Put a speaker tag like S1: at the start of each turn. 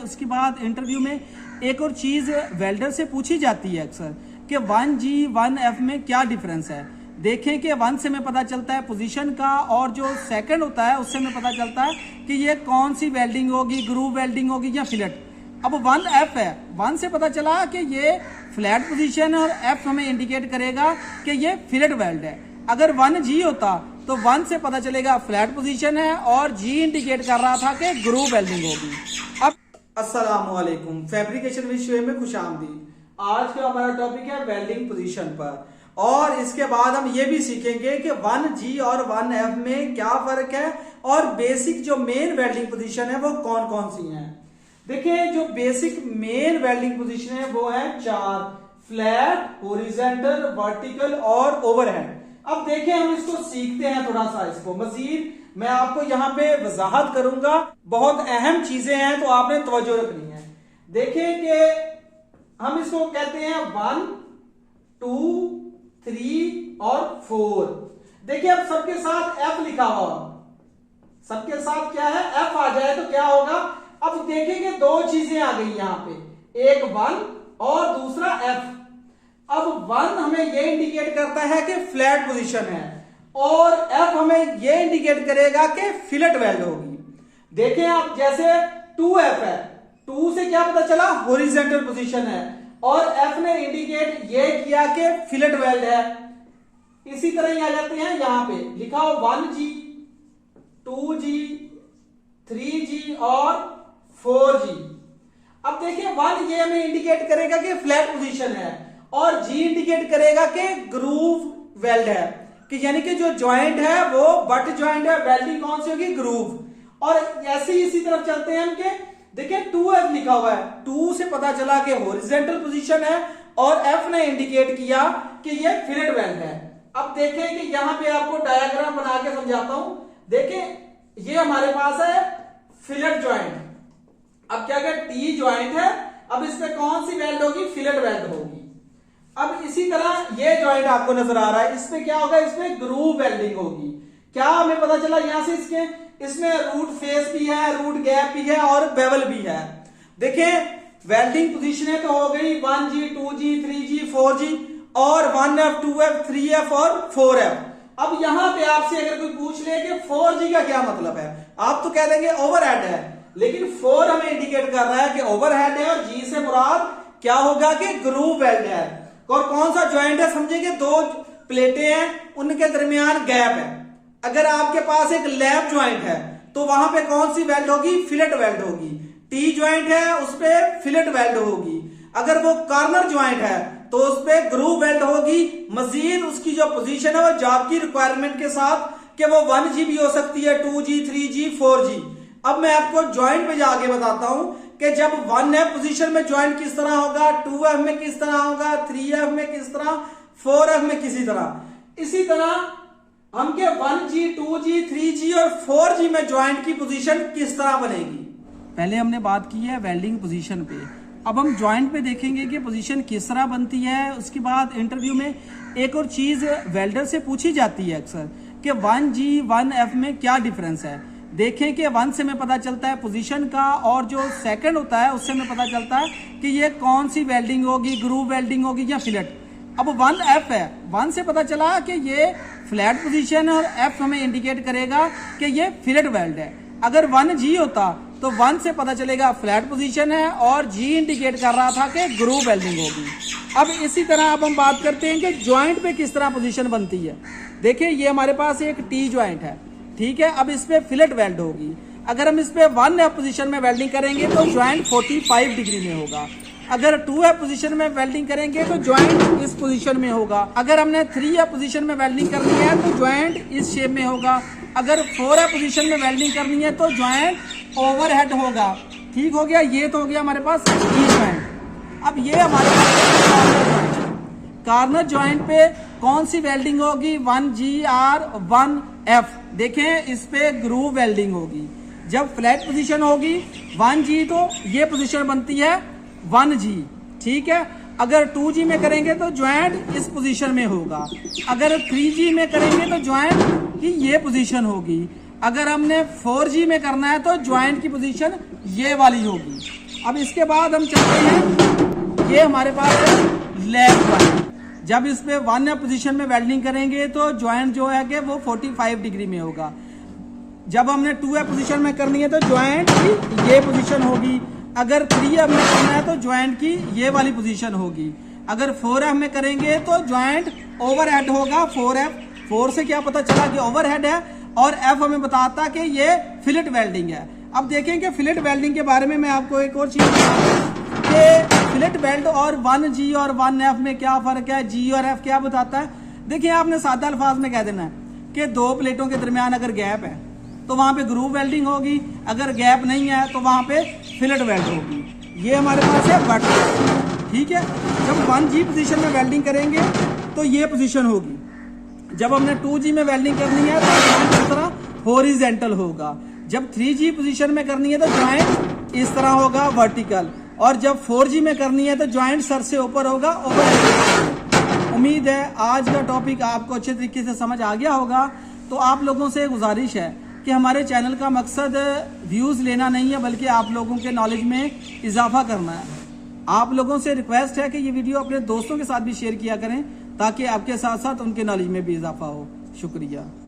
S1: उसके बाद इंटरव्यू में एक और चीज वेल्डर से पूछी जाती है अक्सर कि 1G 1F में क्या डिफरेंस है। देखें कि 1 से हमें पता चलता है पोजीशन का, और जो सेकंड होता है उससे हमें पता चलता है कि ये कौन सी वेल्डिंग होगी, ग्रूव वेल्डिंग होगी या फिलेट। अब 1F है, 1 से पता चला कि ये फ्लैट पोजीशन है और F हमें इंडिकेट करेगा कि ये फिलेट वेल्ड है। अगर 1G होता तो 1 से पता चलेगा फ्लैट पोजीशन है और G इंडिकेट कर रहा था कि ग्रूव वेल्डिंग होगी। अब अस्सलामुअलैकुम, फैब्रिकेशन विषय में खुशामदीद। आज का हमारा टॉपिक है वेल्डिंग पोजीशन पर, और इसके बाद हम ये भी सीखेंगे कि 1G और 1F में क्या फर्क है और बेसिक जो मेन वेल्डिंग पोजीशन है वो कौन कौन सी हैं। देखिए, जो बेसिक मेन वेल्डिंग पोजीशन है वो है 4: फ्लैट, हॉरिजॉन्टल, वर्टिकल और ओवरहेड। अब देखें, हम इसको सीखते हैं थोड़ा सा, इसको मजीद मैं आपको यहाँ पे वजाहत करूंगा। बहुत अहम चीजें हैं तो आपने तवज्जो रखनी है। देखें कि हम इसको कहते हैं 1, 2, 3 और 4। देखिए, अब सबके साथ F लिखा हुआ, सबके साथ क्या है, F आ जाए तो क्या होगा। अब देखेंगे दो चीजें आ गई यहां पे, एक 1 और दूसरा F। अब 1 हमें ये इंडिकेट करता है कि फ्लैट पोजीशन है और F हमें ये इंडिकेट करेगा कि फिलेट वेल्ड होगी। देखें आप, जैसे 2F है, 2 से क्या पता चला, हॉरिजॉन्टल पोजीशन है, और F ने इंडिकेट ये किया कि फिलेट वेल्ड है। इसी तरह ही आ जाते हैं, यहां पे लिखा हो 1G, 2G, 3G और 4G। अब देखिए, 1 ये हमें इंडिकेट करेगा कि फ्लैट पोजीशन है और G इंडिकेट करेगा कि ग्रूव वेल्ड है, कि यानी कि जो जॉइंट है वो बट जॉइंट है, वेल्डिंग कौन सी होगी, ग्रूव। और ऐसे ही इसी तरफ चलते हैं हम के, देखिए 2F लिखा हुआ है, 2 से पता चला कि हॉरिजॉन्टल पोजीशन है और F ने इंडिकेट किया कि ये फिलेट वेल्ड है। अब देखें कि यहां पे आपको डायग्राम बना के समझाता हूं। देखें, ये हमारे पास है फिलेट जॉइंट। अब क्या क्या, T जॉइंट है, अब इसमें कौन सी वेल्ड होगी, फिलेट वेल्ड होगी। अब इसी तरह ये जॉइंट आपको नजर आ रहा है, इसमें क्या होगा, इसमें ग्रूव वेल्डिंग होगी। क्या हमें पता चला यहां से, इसमें रूट फेस भी है, रूट गैप भी है और बेवल भी है। देखें, वेल्डिंग पोजीशन तो हो गई 1G, 2G, 3G, 4G और 1F, 2F, 3F और 4F। अब यहां पे आपसे अगर कोई पूछ ले कि 4G का क्या मतलब है, आप तो कह देंगे ओवरहेड है, लेकिन 4 हमें इंडिकेट कर रहा है कि ओवरहेड है और G से मुराद क्या होगा कि ग्रूव वेल्ड है। और कौन सा जॉइंट है, समझेंगे दो प्लेटें हैं, उनके दरमियान गैप है। अगर आपके पास एक लैप जॉइंट है तो वहां पे कौन सी वेल्ड होगी, फिलेट वेल्ड होगी। टी जॉइंट है, उस पे फिलेट वेल्ड होगी। अगर वो कॉर्नर जॉइंट है तो उस पे ग्रूव वेल्ड होगी। मजीद उसकी जो पोजीशन है वो जॉब की रिक्वायरमेंट के साथ कि वो 1G भी हो सकती है, 2G, 3G, 4G। अब मैं आपको जॉइंट पे जाके बताता हूं कि जब 1F पोजीशन में जॉइंट किस तरह होगा, 2F में किस तरह होगा, 3F में किस तरह, 4F में किसी तरह। इसी तरह हम के 1G, 2G, 3G और 4G में जॉइंट की पोजीशन किस तरह बनेगी। पहले हमने बात की है वेल्डिंग पोजीशन पे, अब हम जॉइंट पे देखेंगे कि पोजीशन किस तरह बनती है। उसके बाद इंटरव्यू में एक और चीज वेल्डर से पूछी जाती है अक्सर कि 1G 1F में क्या डिफरेंस है। देखें कि 1 से हमें पता चलता है पोजीशन का, और जो सेकंड होता है उससे हमें पता चलता है कि ये कौन सी वेल्डिंग होगी, ग्रूव वेल्डिंग होगी या फिलेट। अब 1F है, 1 से पता चला कि ये फ्लैट पोजीशन है और F हमें इंडिकेट करेगा कि ये फिलेट वेल्ड है। अगर 1G होता तो 1 से पता चलेगा फ्लैट पोजीशन है और G इंडिकेट कर रहा था कि ग्रूव वेल्डिंग होगी। अब इसी तरह अब हम बात करते हैं कि जॉइंट पे किस तरह पोजीशन बनती है। देखिए, ये हमारे पास एक T जॉइंट है, ठीक है। अब इस पे फिलेट वेल्ड होगी। अगर हम इस पे 1F पोजीशन में वेल्डिंग करेंगे तो ज्वाइंट 45 डिग्री में होगा। अगर 2F पोजीशन में वेल्डिंग करेंगे तो ज्वाइंट इस पोजीशन में होगा। अगर हमने 3F पोजीशन में वेल्डिंग करनी है तो ज्वाइंट इस शेप में होगा। अगर 4F पोजीशन में वेल्डिंग करनी है तो ज्वाइंट ओवरहेड होगा। ठीक हो गया, ये तो हो गया हमारे पास ई ज्वाइंट। अब ये हमारे पास कॉर्नर ज्वाइंट पे कौन सी वेल्डिंग होगी, 1G और 1F। देखें, इस पे ग्रूव वेल्डिंग होगी। जब फ्लैट पोजीशन होगी 1G तो ये पोजीशन बनती है 1G, ठीक है। अगर 2G में करेंगे तो ज्वाइंट इस पोजीशन में होगा। अगर 3G में करेंगे तो ज्वाइंट की ये पोजीशन होगी। अगर हमने 4G में करना है तो ज्वाइंट की पोजीशन ये वाली होगी। अब इसके बाद हम चलते हैं, ये हमारे पास है लैब 1। जब इस पे 1 पोजीशन में वेल्डिंग करेंगे तो ज्वाइंट जो है कि वो 45 डिग्री में होगा। जब हमने 2 पोजीशन में करनी है तो ज्वाइंट की ये पोजीशन होगी। अगर 3 में करना है तो ज्वाइंट की ये वाली पोजीशन होगी। अगर 4 में करेंगे तो ज्वाइंट ओवरहेड होगा 4F। 4 से क्या पता चला कि ओवरहेड है, और F हमें बताता कि ये फिलेट वेल्डिंग है। अब देखें कि फिलेट वेल्डिंग के बारे में मैं आपको एक और चीज कि फिलेट वेल्ड और 1G और 1F में क्या फर्क है, G और F क्या बताता है। देखिए, आपने सादा अल्फाज में कह देना है कि 2 प्लेटों के दरमियान अगर गैप है तो वहां पे ग्रूव वेल्डिंग होगी, अगर गैप नहीं है तो वहां पे फिलेट वेल्ड होगी। ये हमारे पास है बट, ठीक है। जब 1G पोजीशन में वेल्डिंग करेंगे तो ये पोजीशन होगी। जब हमने 2G में वेल्डिंग करनी है तो इस तरह हॉरिजॉन्टल होगा। जब 3G पोजीशन में करनी है तो ज्वाइंट इस तरह होगा वर्टिकल, और जब 4G में करनी है तो ज्वाइंट सर से ऊपर होगा ओवर। उम्मीद है आज का टॉपिक आपको अच्छे तरीके से समझ आ गया होगा। तो आप लोगों से गुजारिश है कि हमारे चैनल का मकसद व्यूज लेना नहीं है, बल्कि आप लोगों के नॉलेज में इजाफा करना है। आप लोगों से रिक्वेस्ट है कि ये वीडियो अपने दोस्तों के साथ भी शेयर किया करें, ताकि आपके साथ साथ उनके नॉलेज में भी इजाफा हो। शुक्रिया।